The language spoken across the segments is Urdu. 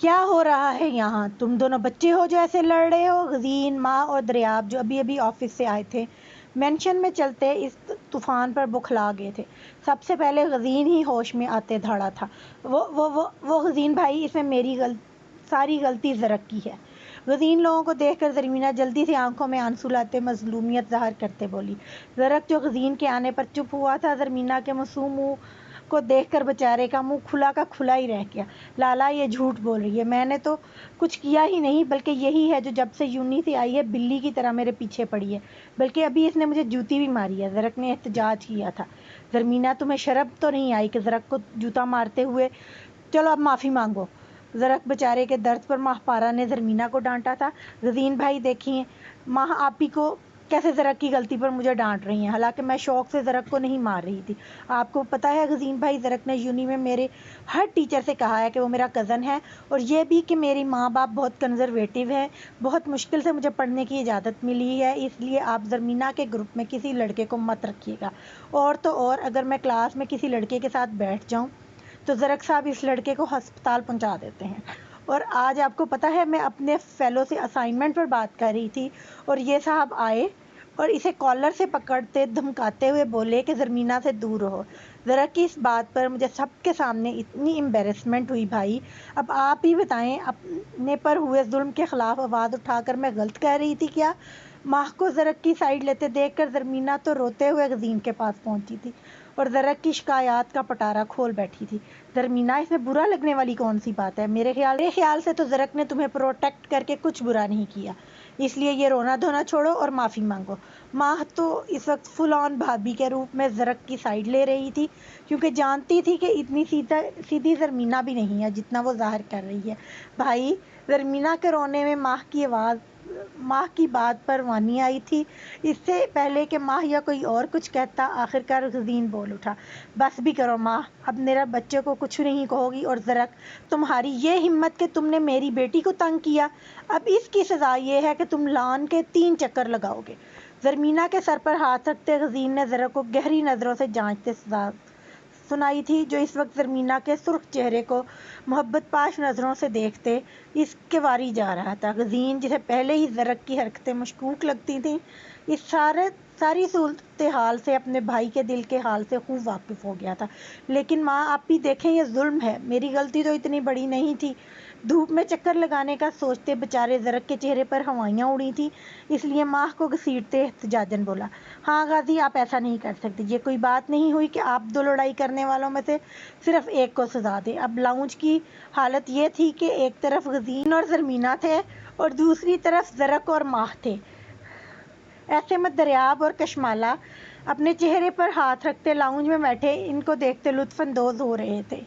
کیا ہو رہا ہے یہاں؟ تم دونوں بچے ہو جو ایسے لڑ رہے ہو؟ غزین، ماں اور دریاب جو ابھی آفس سے آئے تھے مینشن میں چلتے اس طوفان پر بکھلا گئے تھے۔ سب سے پہلے غزین ہی ہوش میں آتے دھڑا تھا۔ وہ غزین بھائی، اس میں میری ساری غلطی زرک کی ہے۔ غزین لوگوں کو دیکھ کر زرمینہ جلدی سے آنکھوں میں آنسو لاتے مظلومیت ظاہر کرتے بولی۔ زرک جو غزین کے آنے پر چپ ہوا تھا، زرمینہ کے معصوم منہ کو دیکھ کر بیچارے کا منہ کھلا کا کھلا ہی رہ گیا۔ لالا، یہ جھوٹ بول رہی ہے، میں نے تو کچھ کیا ہی نہیں، بلکہ یہی ہے جو جب سے یونی سے آئی ہے بلی کی طرح میرے پیچھے پڑی ہے، بلکہ ابھی اس نے مجھے جوتی بھی ماری ہے۔ زرک نے احتجاج کیا تھا۔ زرمینہ، تمہیں شرم تو نہیں آئی کہ زرک کو جوتا مارتے ہوئے؟ چلو اب معافی مانگو۔ زرک بیچارے کے درد پر ماہ پارا نے زرمینہ کو ڈانٹا تھا۔ غزین بھائی دیکھیے، ماہ آپی کو کیسے زرک کی غلطی پر مجھے ڈانٹ رہی ہیں، حالانکہ میں شوق سے زرک کو نہیں مار رہی تھی۔ آپ کو پتہ ہے غزین بھائی، زرک نے یونی میں میرے ہر ٹیچر سے کہا ہے کہ وہ میرا کزن ہے، اور یہ بھی کہ میری ماں باپ بہت کنزرویٹو ہے، بہت مشکل سے مجھے پڑھنے کی اجازت ملی ہے، اس لیے آپ زرمینہ کے گروپ میں کسی لڑکے کو مت رکھیے گا، اور تو اور اگر میں کلاس میں کسی لڑکے کے ساتھ بیٹھ جاؤں تو زرک صاحب اس لڑکے کو ہسپتال پہنچا دیتے ہیں۔ اور آج آپ کو پتہ ہے میں اپنے فیلو سے اسائنمنٹ پر بات کر رہی تھی اور یہ صاحب آئے اور اسے کالر سے پکڑتے دھمکاتے ہوئے بولے کہ زرمینہ سے دور رہو۔ زرک کی اس بات پر مجھے سب کے سامنے اتنی امبیرسمنٹ ہوئی بھائی۔ اب آپ ہی بتائیں، اپنے پر ہوئے ظلم کے خلاف آواز اٹھا کر میں غلط کہہ رہی تھی کیا؟ ماہ کو زرک کی سائڈ لیتے دیکھ کر زرمینہ تو روتے ہوئے غزین کے پاس پہنچی تھی اور زرک کی شکایات کا پٹارا کھول بیٹھی تھی۔ زرمینہ، اس میں برا لگنے والی کون سی بات ہے؟ میرے خیال سے تو زرک نے تمہیں پروٹیکٹ کر کے کچھ برا نہیں کیا، اس لیے یہ رونا دھونا چھوڑو اور معافی مانگو۔ ماہ تو اس وقت فل آن بھابھی کے روپ میں زرک کی سائڈ لے رہی تھی، کیونکہ جانتی تھی کہ اتنی سیدھی زرمینہ بھی نہیں ہے جتنا وہ ظاہر کر رہی ہے۔ بھائی، زرمینہ کے رونے میں ماہ کی بات پر وانی آئی تھی۔ اس سے پہلے کہ ماہ یا کوئی اور کچھ کہتا، آخرکار غزین بول اٹھا، بس بھی کرو ماہ، اب میرا بچے کو کچھ نہیں کہو گی؟ اور زرک، تمہاری یہ ہمت کہ تم نے میری بیٹی کو تنگ کیا، اب اس کی سزا یہ ہے کہ تم لان کے 3 چکر لگاؤ گے۔ زرمینہ کے سر پر ہاتھ رکھتے غزین نے زرک کو گہری نظروں سے جانچتے سزا سنائی تھی، جو اس وقت زرمینہ کے سرخ چہرے کو محبت پاش نظروں سے دیکھتے اس کے واری جا رہا تھا۔ غزین، جسے پہلے ہی زرک کی حرکتیں مشکوک لگتی تھیں، اس ساری صورتحال سے اپنے بھائی کے دل کے حال سے خوب واقف ہو گیا تھا۔ لیکن ماں، آپ بھی دیکھیں، یہ ظلم ہے، میری غلطی تو اتنی بڑی نہیں تھی۔ دھوپ میں چکر لگانے کا سوچتے بیچارے زرک کے چہرے پر ہوائیاں اڑی تھیں، اس لیے ماہ کو گھسیٹتے احتجاجاً بولا، ہاں غازی، آپ ایسا نہیں کر سکتے، یہ کوئی بات نہیں ہوئی کہ آپ 2 لڑائی کرنے والوں میں سے صرف ایک کو سزا دیں۔ اب لاؤنج کی حالت یہ تھی کہ ایک طرف غزین اور زرمینہ تھے اور دوسری طرف زرک اور ماہ تھے۔ ایسے میں دریاب اور کشمالہ اپنے چہرے پر ہاتھ رکھتے لاؤنج میں بیٹھے ان کو دیکھتے لطف اندوز ہو رہے تھے۔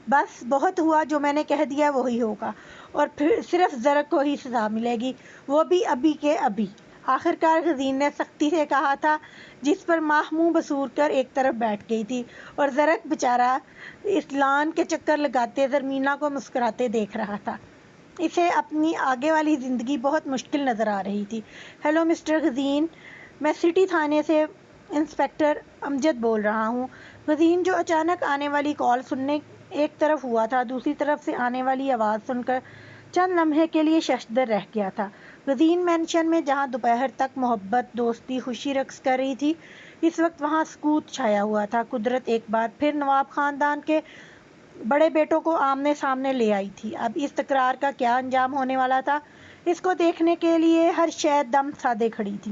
بس بہت ہوا، جو میں نے کہہ دیا وہی ہوگا، اور پھر صرف زرک کو ہی سزا ملے گی، وہ بھی ابھی کے ابھی۔ آخرکار غزین نے سختی سے کہا تھا، جس پر ماہ منہ بسور کر ایک طرف بیٹھ گئی تھی اور زرک بیچارہ اس لان کے چکر لگاتے زرمینہ کو مسکراتے دیکھ رہا تھا۔ اسے اپنی آگے والی زندگی بہت مشکل نظر آ رہی تھی۔ ہیلو مسٹر غزین، میں سٹی تھانے سے انسپکٹر امجد بول رہا ہوں۔ غزین، جو اچانک آنے والی کال سننے ایک طرف ہوا تھا، دوسری طرف سے آنے والی آواز سن کر چند لمحے کے لیے ششدر رہ گیا تھا۔ غزین مینشن میں جہاں دوپہر تک محبت، دوستی، خوشی رقص کر رہی تھی، اس وقت وہاں سکوت چھایا ہوا تھا۔ قدرت ایک بار پھر نواب خاندان کے بڑے بیٹوں کو آمنے سامنے لے آئی تھی۔ اب اس تکرار کا کیا انجام ہونے والا تھا، اس کو دیکھنے کے لیے ہر شے دم سادے کھڑی تھی۔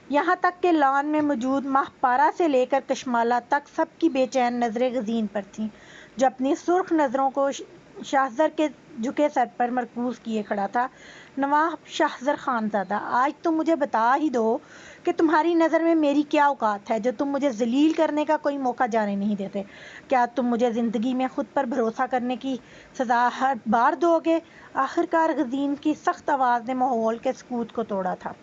یہاں تک کہ لان میں موجود ماہ پارا سے لے کر کشمالہ تک سب کی بے چین نظریں غزین پر تھیں، جو اپنی سرخ نظروں کو شاہزر کے جھکے سر پر مرکوز کیے کھڑا تھا۔ نواب شاہزر خانزادہ، آج تم مجھے بتا ہی دو کہ تمہاری نظر میں میری کیا اوقات ہے، جو تم مجھے ذلیل کرنے کا کوئی موقع جانے نہیں دیتے؟ کیا تم مجھے زندگی میں خود پر بھروسہ کرنے کی سزا ہر بار دو گے؟ آخرکار غزین کی سخت آواز نے ماحول کے سکوت کو توڑا تھا۔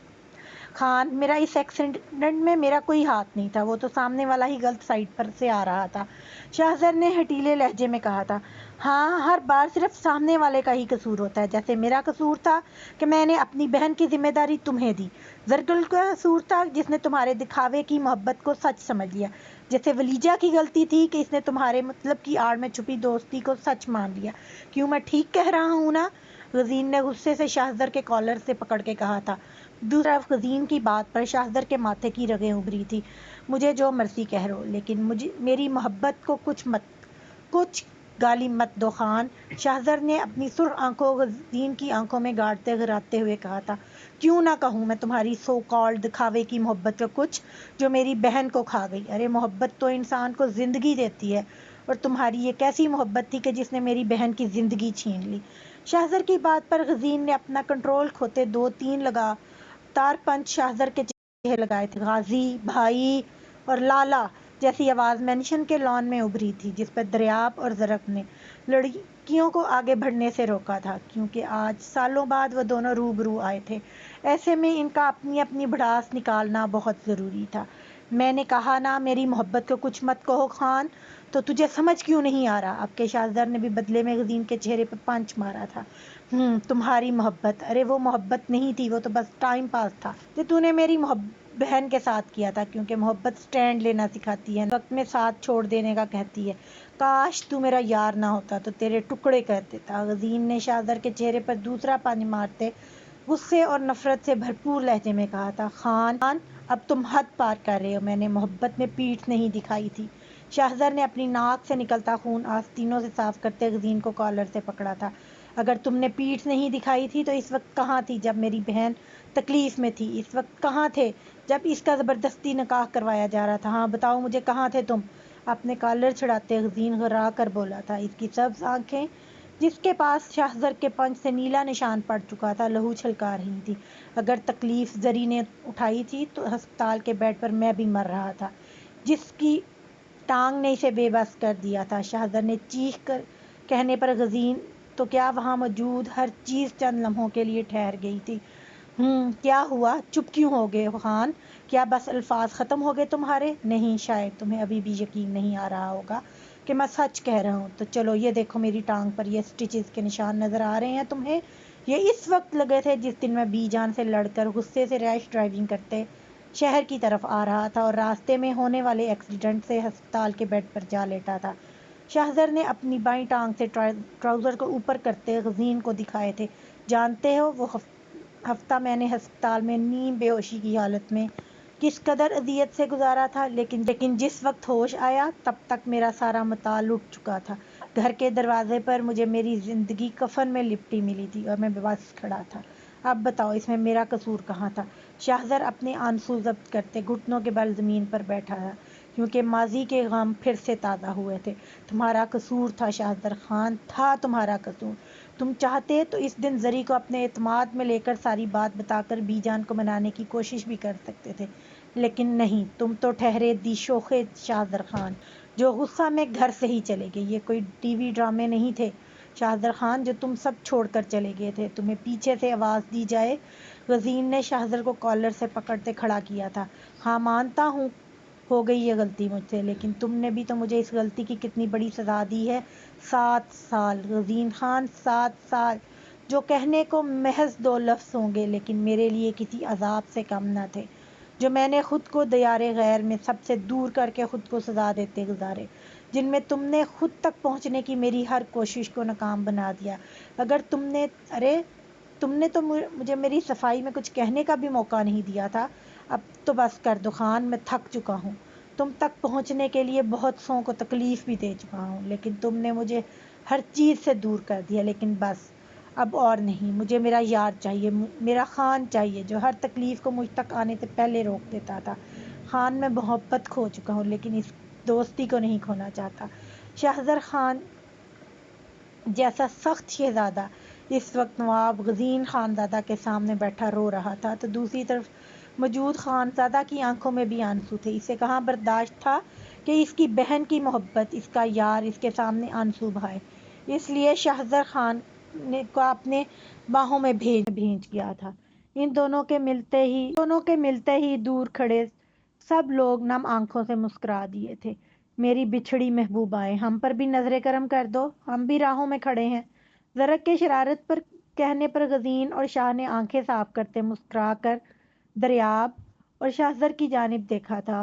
خان، میرا اس ایکسیڈنٹ میں میرا کوئی ہاتھ نہیں تھا، وہ تو سامنے والا ہی غلط سائڈ پر سے آ رہا تھا، شاہزر نے ہٹیلے لہجے میں کہا تھا۔ ہاں، ہر بار صرف سامنے والے کا ہی قصور ہوتا ہے، جیسے میرا قصور تھا کہ میں نے اپنی بہن کی ذمہ داری تمہیں دی، زرگل کا قصور تھا جس نے تمہارے دکھاوے کی محبت کو سچ سمجھ لیا۔ جیسے ولیجہ کی غلطی تھی کہ اس نے تمہارے مطلب کی آڑ میں چھپی دوستی کو سچ مان لیا. کیوں میں ٹھیک کہہ رہا ہوں نا؟ غزین نے غصے سے شاہزر کے کالر سے پکڑ کے کہا تھا. دوسری طرف غزین کی بات پر شاہزر کے ماتھے کی رگیں ابھری تھی. مجھے جو مرضی کہہ رہو لیکن میری محبت کو کچھ گالی مت دو خان. شاہزر نے اپنی سرخ آنکھوں غزین کی آنکھوں میں گاڑتے گراتے ہوئے کہا تھا. کیوں نہ کہوں میں تمہاری سو کالڈ دکھاوے کی محبت کا کچھ جو میری بہن کو کھا گئی. ارے محبت تو انسان کو زندگی دیتی ہے اور تمہاری یہ کیسی محبت تھی کہ جس نے میری بہن کی زندگی چھین لی. شاہزر کی بات پر غزین نے اپنا کنٹرول کھوتے 2-3 لگاتار پنچ شاہزر کے چہرے لگائے تھے. غازی بھائی اور لالا جیسی آواز مینشن کے لان میں ابھری تھی جس پر دریاب اور زرق نے لڑکیوں کو آگے بڑھنے سے روکا تھا کیونکہ آج سالوں بعد وہ دونوں روبرو آئے تھے. ایسے میں ان کا اپنی اپنی بھڑاس نکالنا بہت ضروری تھا. میں نے کہا نا میری محبت کو کچھ مت کہو خان. تو تجھے سمجھ کیوں نہیں آ رہا؟ اب کے شاہزر نے بھی بدلے میں غزین کے چہرے پر پنچ مارا تھا. تمہاری محبت؟ ارے وہ محبت نہیں تھی، وہ تو بس ٹائم پاس تھا جو تو نے میری بہن کے ساتھ کیا تھا کیونکہ محبت سٹینڈ لینا سکھاتی ہے، وقت میں ساتھ چھوڑ دینے کا کہتی ہے. کاش تو میرا یار نہ ہوتا تو تیرے ٹکڑے کر دیتا. غزین نے شاہزر کے چہرے پر دوسرا پانی مارتے غصے اور نفرت سے بھرپور لہجے میں کہا تھا. خان اب تم حد پار کر رہے ہو. میں نے محبت میں پیٹھ نہیں دکھائی تھی. شاہزر نے اپنی ناک سے نکلتا خون آستینوں سے صاف کرتے غزین کو کالر سے پکڑا تھا. اگر تم نے پیٹھ نہیں دکھائی تھی تو اس وقت کہاں تھی جب میری بہن تکلیف میں تھی؟ اس وقت کہاں تھے جب اس کا زبردستی نکاح کروایا جا رہا تھا؟ ہاں بتاؤ مجھے، کہاں تھے تم؟ اپنے کالر چھڑاتے غزین گھبرا کر بولا تھا. اس کی سبز آنکھیں جس کے پاس شاہزر کے پنچ سے نیلا نشان پڑ چکا تھا لہو چھلکا رہی تھی. اگر تکلیف زری نے اٹھائی تھی تو ہسپتال کے بیڈ پر میں بھی مر رہا تھا جس کی ٹانگ نے اسے بے بس کر دیا تھا. شاہزر نے چیخ کر کہنے پر غزین تو کیا وہاں موجود ہر چیز چند لمحوں کے لیے ٹھہر گئی تھی. کیا ہوا؟ چپ کیوں ہو گئے خان؟ کیا بس الفاظ ختم ہو گئے تمہارے؟ نہیں، شاید تمہیں ابھی بھی یقین نہیں آ رہا ہوگا کہ میں سچ کہہ رہا ہوں. تو چلو یہ دیکھو میری ٹانگ پر یہ سٹیچز کے نشان نظر آ رہے ہیں تمہیں؟ یہ اس وقت لگے تھے جس دن میں بی جان سے لڑ کر غصے سے ریش ڈرائیونگ کرتے شہر کی طرف آ رہا تھا اور راستے میں ہونے والے ایکسیڈنٹ سے ہسپتال کے بیڈ پر جا لیٹا تھا. شاہزر نے اپنی بائیں ٹانگ سے ٹراؤزر کو اوپر کرتے غزین کو دکھائے تھے. جانتے ہو وہ ہفتہ میں نے ہسپتال میں نیم بے ہوشی کی حالت میں کس قدر اذیت سے گزارا تھا، لیکن جس وقت ہوش آیا تب تک میرا سارا متاع لٹ چکا تھا. گھر کے دروازے پر مجھے میری زندگی کفن میں لپٹی ملی تھی اور میں بے بس کھڑا تھا. اب بتاؤ اس میں میرا قصور کہاں تھا؟ شاہزر اپنے آنسو ضبط کرتے گھٹنوں کے بل زمین پر بیٹھا تھا کیونکہ ماضی کے غم پھر سے تازہ ہوئے تھے. تمہارا قصور تھا شاہزر خان، تھا تمہارا قصور. تم چاہتے تو اس دن زری کو اپنے اعتماد میں لے کر ساری بات بتا کر بی جان کو منانے کی کوشش بھی کر سکتے تھے، لیکن نہیں. تم تو ٹھہرے دی شوخے شاہزر خان جو غصہ میں گھر سے ہی چلے گئے. یہ کوئی ٹی وی ڈرامے نہیں تھے شاہزر خان جو تم سب چھوڑ کر چلے گئے تھے. تمہیں پیچھے سے آواز دی جائے. غزین نے شاہزر کو کالر سے پکڑتے کھڑا کیا تھا. ہاں مانتا ہوں ہو گئی یہ غلطی مجھ سے، لیکن تم نے بھی تو مجھے اس غلطی کی کتنی بڑی سزا دی ہے. 7 سال غزین خان، 7 سال جو کہنے کو محض 2 لفظ ہوں گے لیکن میرے لیے کسی عذاب سے کم نہ تھے، جو میں نے خود کو دیار غیر میں سب سے دور کر کے خود کو سزا دیتے گزارے، جن میں تم نے خود تک پہنچنے کی میری ہر کوشش کو ناکام بنا دیا. اگر تم نے تو مجھے میری صفائی میں کچھ کہنے کا بھی موقع نہیں دیا تھا. اب تو بس کر دو خان، میں تھک چکا ہوں. تم تک پہنچنے کے لیے بہت سوں کو تکلیف بھی دے چکا ہوں لیکن تم نے مجھے ہر چیز سے دور کر دیا. لیکن بس اب اور نہیں. مجھے میرا یار چاہیے، میرا خان چاہیے جو ہر تکلیف کو مجھ تک آنے سے پہلے روک دیتا تھا. خان میں محبت کھو چکا ہوں لیکن اس دوستی کو نہیں کھونا چاہتا. شاہزر خان جیسا سخت شہزادہ اس وقت نواب غزین خانزادہ کے سامنے بیٹھا رو رہا تھا تو دوسری طرف موجود خانزادہ کی آنکھوں میں بھی آنسو تھے. اسے کہاں برداشت تھا کہ اس کی بہن کی محبت، اس کا یار اس کے سامنے آنسو بہائے. اس لیے شاہزر خان کو اپنے باہوں میں بھیج گیا تھا. ان دونوں کے ملتے ہی دور کھڑے سب لوگ نم آنکھوں سے مسکرا دیے تھے. میری بچھڑی محبوبائیں، ہم پر بھی نظر کرم کر دو، ہم بھی راہوں میں کھڑے ہیں. زرق کے شرارت پر کہنے پر غزین اور شاہ نے آنکھیں صاف کرتے مسکرا کر دریاب اور شاہزر کی جانب دیکھا تھا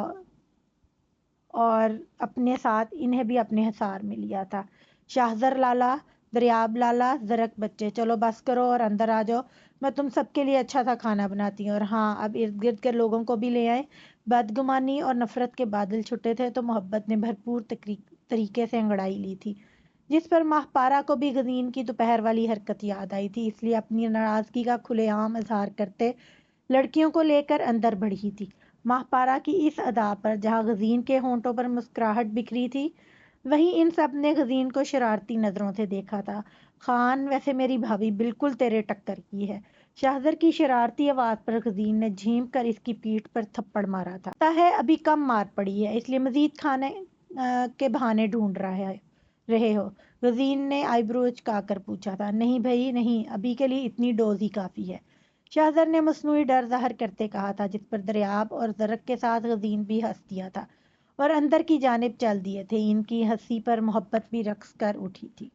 اور اپنے ساتھ انہیں بھی اپنے حصار میں لیا تھا۔ شاہزر لالا، دریاب لالا، زرک بچے، چلو بس کرو اور اندر آ جاؤ، میں تم سب کے لیے اچھا سا کھانا بناتی ہوں، اور ہاں اب ارد گرد کے لوگوں کو بھی لے آئے۔ بدگمانی اور نفرت کے بادل چھٹے تھے تو محبت نے بھرپور طریقے سے انگڑائی لی تھی، جس پر ماہ پارا کو بھی غزین کی دوپہر والی حرکت یاد آئی تھی، اس لیے اپنی ناراضگی کا کھلے عام اظہار کرتے لڑکیوں کو لے کر اندر بڑھی تھی۔ ماہ پارا کی اس ادا پر جہاں غزین کے ہونٹوں پر مسکراہٹ بکھری تھی، وہیں ان سب نے غزین کو شرارتی نظروں سے دیکھا تھا۔ خان، ویسے میری بھابھی بالکل تیرے ٹکر کی ہے۔ شاہزر کی شرارتی آواز پر غزین نے جھیم کر اس کی پیٹھ پر تھپڑ مارا تھا۔ لگتا ہے ابھی کم مار پڑی ہے، اس لیے مزید کھانے کے بہانے ڈھونڈ رہے ہو؟ غزین نے آئی برو اچکا کر پوچھا تھا۔ نہیں بھائی نہیں، ابھی کے لیے اتنی ڈوز ہی کافی ہے، شاہزر نے مصنوعی ڈر ظاہر کرتے کہا تھا، جس پر دریاب اور زرک کے ساتھ غزین بھی ہنس دیا تھا اور اندر کی جانب چل دیے تھے۔ ان کی ہنسی پر محبت بھی رقص کر اٹھی تھی۔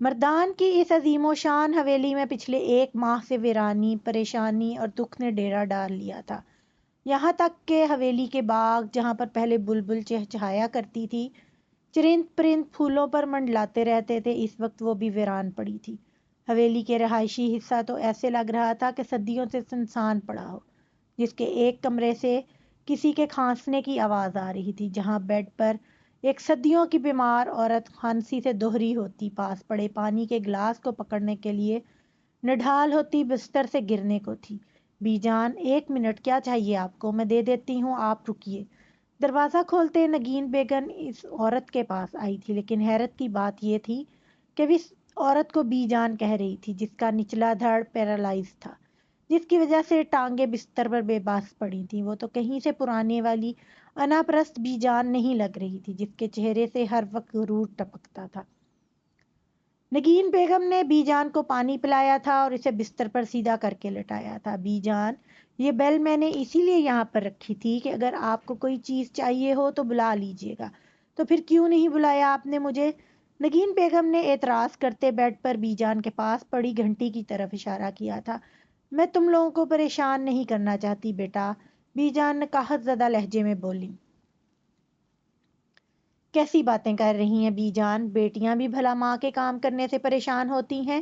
مردان کی اس عظیم و شان حویلی میں پچھلے 1 ماہ سے ویرانی، پریشانی اور دکھ نے ڈیرا ڈال لیا تھا۔ یہاں تک کہ حویلی کے باغ، جہاں پر پہلے بلبل چہچہایا کرتی تھی، چرند پرند پھولوں پر منڈلاتے رہتے تھے، اس وقت وہ بھی ویران پڑی تھی۔ حویلی کے رہائشی حصہ تو ایسے لگ رہا تھا کہ صدیوں سے سنسان پڑا ہو، جس کے ایک کمرے سے کسی کے کھانسنے کی آواز آ رہی تھی، جہاں بیڈ پر ایک صدیوں کی بیمار عورت کھانسی سے دوہری ہوتی، پاس پڑے پانی کے گلاس کو پکڑنے کے لیے نڈھال ہوتی، بستر سے گرنے کو تھی۔ بی جان، 1 منٹ، کیا چاہیے آپ کو؟ میں دے دیتی ہوں، آپ رکیے۔ دروازہ کھولتے نگین بیگم اس عورت کے پاس آئی تھی، لیکن حیرت کی بات یہ تھی کہ وہ اس عورت کو بی جان کہہ رہی تھی، جس کا نچلا دھڑ پیرالائز تھا، جس کی وجہ سے ٹانگیں بستر پر بے بس پڑی تھیں۔ وہ تو کہیں سے پرانے والی انا پرست بی جان نہیں لگ رہی تھی، جس کے چہرے سے ہر وقت غرور ٹپکتا تھا۔ نگین بیگم نے بی جان کو پانی پلایا تھا اور اسے بستر پر سیدھا کر کے لٹایا تھا۔ بی جان، یہ بیل میں نے اسی لیے یہاں پر رکھی تھی کہ اگر آپ کو کوئی چیز چاہیے ہو تو بلا لیجیے گا۔ تو پھر کیوں نہیں بلایا آپ نے مجھے؟ نگین بیگم نے اعتراض کرتے بیڈ پر بی جان کے پاس پڑی گھنٹی کی طرف اشارہ کیا تھا۔ میں تم لوگوں کو پریشان نہیں کرنا چاہتی بیٹا، بی جان نکاحت زدہ لہجے میں بولی۔ کیسی باتیں کر رہی ہیں بی جان، بیٹیاں بھی بھلا ماں کے کام کرنے سے پریشان ہوتی ہیں؟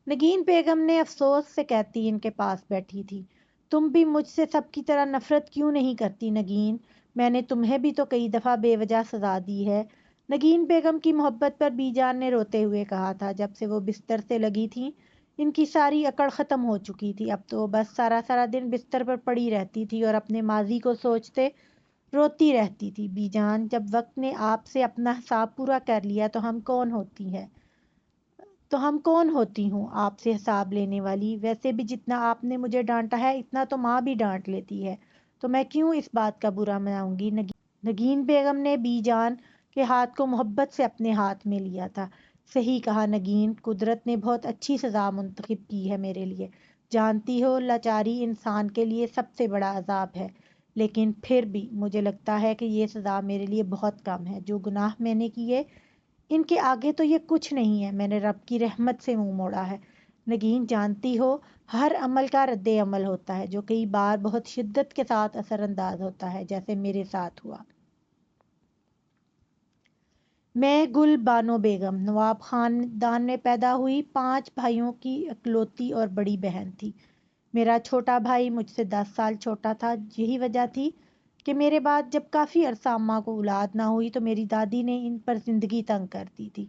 نگین بیگم نے افسوس سے کہتی ان کے پاس بیٹھی تھی۔ تم بھی مجھ سے سب کی طرح نفرت کیوں نہیں کرتی نگین؟ میں نے تمہیں بھی تو کئی دفعہ بے وجہ سزا دی ہے۔ نگین بیگم کی محبت پر بی جان نے روتے ہوئے کہا تھا۔ جب سے وہ بستر سے لگی تھیں، ان کی ساری اکڑ ختم ہو چکی تھی۔ اب تو بس سارا دن بستر پر پڑی رہتی تھی اور اپنے ماضی کو سوچتے روتی رہتی تھی۔ بی جان، جب وقت نے آپ سے اپنا حساب پورا کر لیا تو ہم کون ہوتی ہوں آپ سے حساب لینے والی؟ ویسے بھی جتنا آپ نے مجھے ڈانٹا ہے، اتنا تو ماں بھی ڈانٹ لیتی ہے، تو میں کیوں اس بات کا برا مناؤں گی؟ نگین بیگم نے بی جان کے ہاتھ کو محبت سے اپنے ہاتھ میں لیا تھا۔ صحیح کہا نگین، قدرت نے بہت اچھی سزا منتخب کی ہے میرے لیے۔ جانتی ہو، لاچاری انسان کے لیے سب سے بڑا عذاب ہے، لیکن پھر بھی مجھے لگتا ہے کہ یہ سزا میرے لیے بہت کم ہے۔ جو گناہ میں نے کیے، ان کے آگے تو یہ کچھ نہیں ہے۔ میں نے رب کی رحمت سے منہ موڑا ہے۔ نگین، جانتی ہو، ہر عمل کا رد عمل ہوتا ہے، جو کئی بار بہت شدت کے ساتھ اثر انداز ہوتا ہے، جیسے میرے ساتھ ہوا۔ میں گل بانو بیگم نواب خاندان میں پیدا ہوئی 5 بھائیوں کی اکلوتی اور بڑی بہن تھی۔ میرا چھوٹا بھائی مجھ سے 10 سال چھوٹا تھا۔ یہی وجہ تھی کہ میرے بعد جب کافی عرصہ اماں کو اولاد نہ ہوئی تو میری دادی نے ان پر زندگی تنگ کر دی تھی۔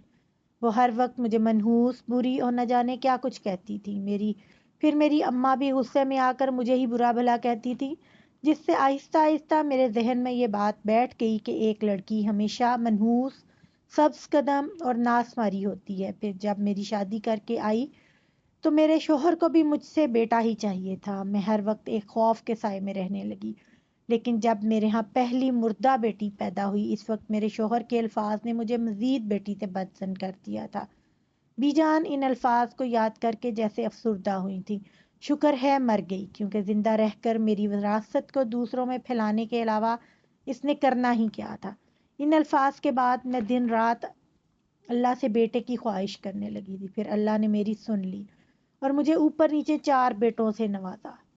وہ ہر وقت مجھے منحوس، بری اور نہ جانے کیا کچھ کہتی تھی۔ پھر میری اماں بھی غصے میں آ کر مجھے ہی برا بھلا کہتی تھی، جس سے آہستہ آہستہ میرے ذہن میں یہ بات بیٹھ گئی کہ ایک لڑکی ہمیشہ منحوس، سبز قدم اور ناسماری ہوتی ہے۔ پھر جب میری شادی کر کے آئی تو میرے شوہر کو بھی مجھ سے بیٹا ہی چاہیے تھا۔ میں ہر وقت ایک خوف کے سائے میں رہنے لگی۔ لیکن جب میرے ہاں پہلی مردہ بیٹی پیدا ہوئی، اس وقت میرے شوہر کے الفاظ نے مجھے مزید بیٹی سے بدظن کر دیا تھا۔ بی جان ان الفاظ کو یاد کر کے جیسے افسردہ ہوئی تھی۔ شکر ہے مر گئی، کیونکہ زندہ رہ کر میری وراثت کو دوسروں میں پھیلانے کے علاوہ اس نے کرنا ہی کیا تھا۔ ان الفاظ کے بعد میں دن رات اللہ سے بیٹے کی خواہش کرنے لگی تھی۔ پھر اللہ نے میری سن لی اور مجھے اوپر نیچے 4 بیٹوں سے نوازا۔